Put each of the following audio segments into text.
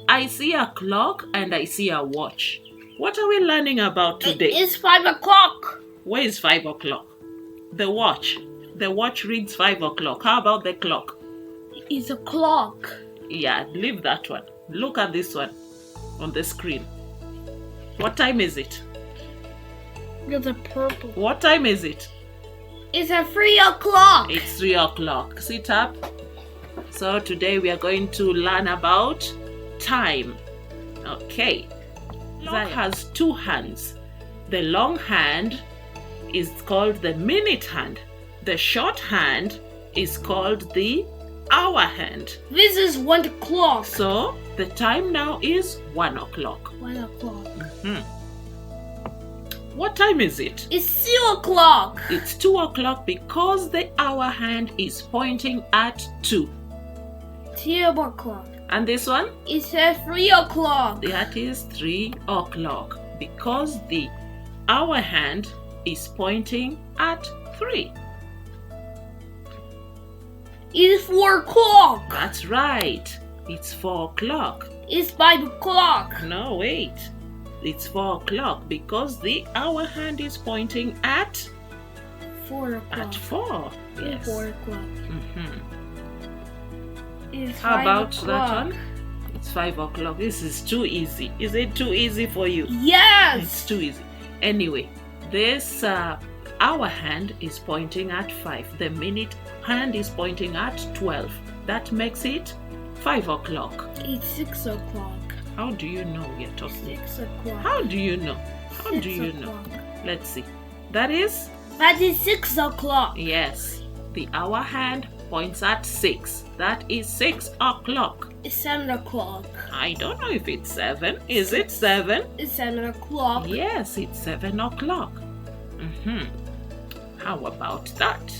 I see a clock and I see a watch. What are we learning about today? It's 5 o'clock. Where is 5 o'clock? The watch. The watch reads 5 o'clock. How about the clock? It's a clock. Yeah, leave that one. Look at this one on the screen. What time is it? It's a purple. What time is it? It's a 3 o'clock. It's 3 o'clock. Sit up. So today we are going to learn about time. Okay. That has two hands. The long hand is called the minute hand. The short hand is called the hour hand. This is 1 o'clock. So the time now is 1 o'clock. 1 o'clock. What time is it? It's 2 o'clock. It's 2 o'clock because the hour hand is pointing at 2. 2 o'clock. And this one? It's a 3 o'clock. That is 3 o'clock because the hour hand is pointing at 3. It's 4 o'clock. That's right. It's 4 o'clock. It's 5 o'clock. No, wait. It's 4 o'clock because the hour hand is pointing at 4 o'clock. at 4. Yes. 4 o'clock. It's How 5 about o'clock. that one? It's 5 o'clock. This is too easy. Is it too easy for you? Yes. It's too easy. Anyway, this hour hand is pointing at 5. The minute hand is pointing at 12. That makes it 5 o'clock. It's 6 o'clock. How do you know we are talking? 6 o'clock. How do you know? How 6 do you know? o'clock. Let's see. That is? That is 6 o'clock. Yes. The hour hand points at 6. That is 6 o'clock. It's 7 o'clock. I don't know if it's 7. Is it 7? It's 7 o'clock. Yes, it's 7 o'clock. How about that?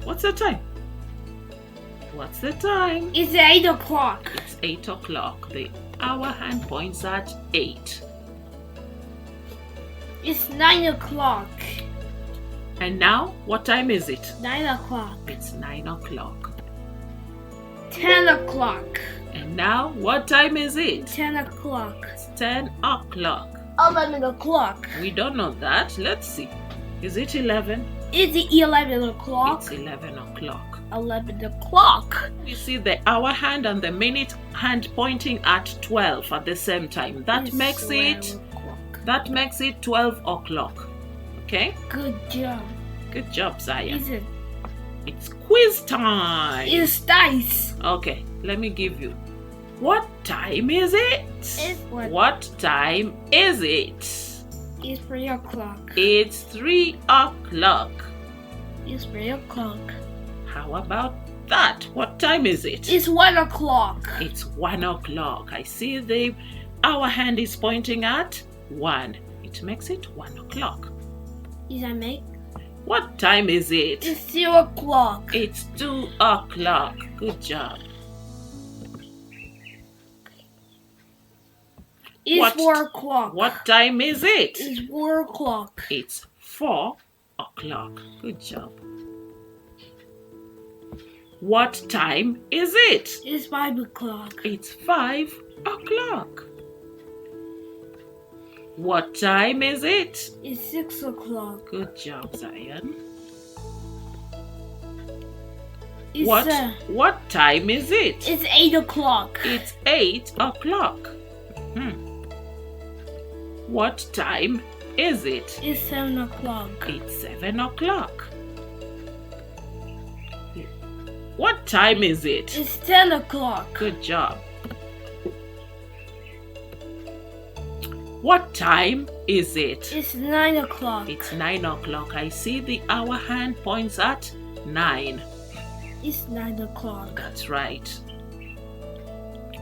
What's the time? What's the time? It's 8 o'clock. It's 8 o'clock. The hour hand points at 8. It's 9 o'clock. And now, what time is it? 9 o'clock. It's 9 o'clock. 10 o'clock. And now, what time is it? 10 o'clock. It's 10 o'clock. 11 o'clock. We don't know that. Let's see. Is it 11? It's 11 o'clock. It's 11 o'clock. 11 o'clock. We see the hour hand and the minute hand pointing at 12 at the same time. That It's makes 12 it o'clock. 12 o'clock. Okay? Good job. Good job, Zaya. Is it? It's quiz time. It's dice. Okay, let me give you. What time is it? It's what? What time is it? It's 3 o'clock. It's 3 o'clock. It's 3 o'clock. How about that? What time is it? It's 1 o'clock. It's 1 o'clock. I see the hour hand is pointing at 1. It makes it 1 o'clock. Is that make? What time is it? It's 2 o'clock. It's 2 o'clock. Good job. It's 4 o'clock. What time is it? It's 4 o'clock. It's 4 o'clock. Good job. What time is it? It's 5 o'clock. It's 5 o'clock. What time is it? It's 6 o'clock. Good job, Zion. It's, What time is it? It's 8 o'clock. It's 8 o'clock. What time is it? It's 7 o'clock. It's 7 o'clock. What time is it? It's 10 o'clock. Good job. What time is it? It's 9 o'clock. It's 9 o'clock. I see the hour hand points at 9. It's 9 o'clock. That's right.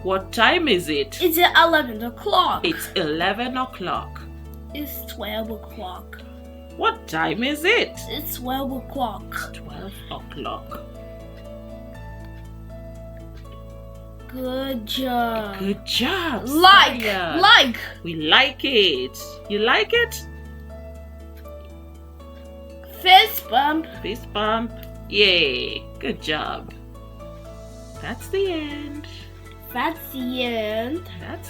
What time is it? It's 11 o'clock. It's 11 o'clock. It's 12 o'clock. What time is it? It's 12 o'clock. 12 o'clock. Good job. Good job. Like. We like it. You like it? Fist bump. Fist bump. Yay. Good job. That's the end. That's the end. That's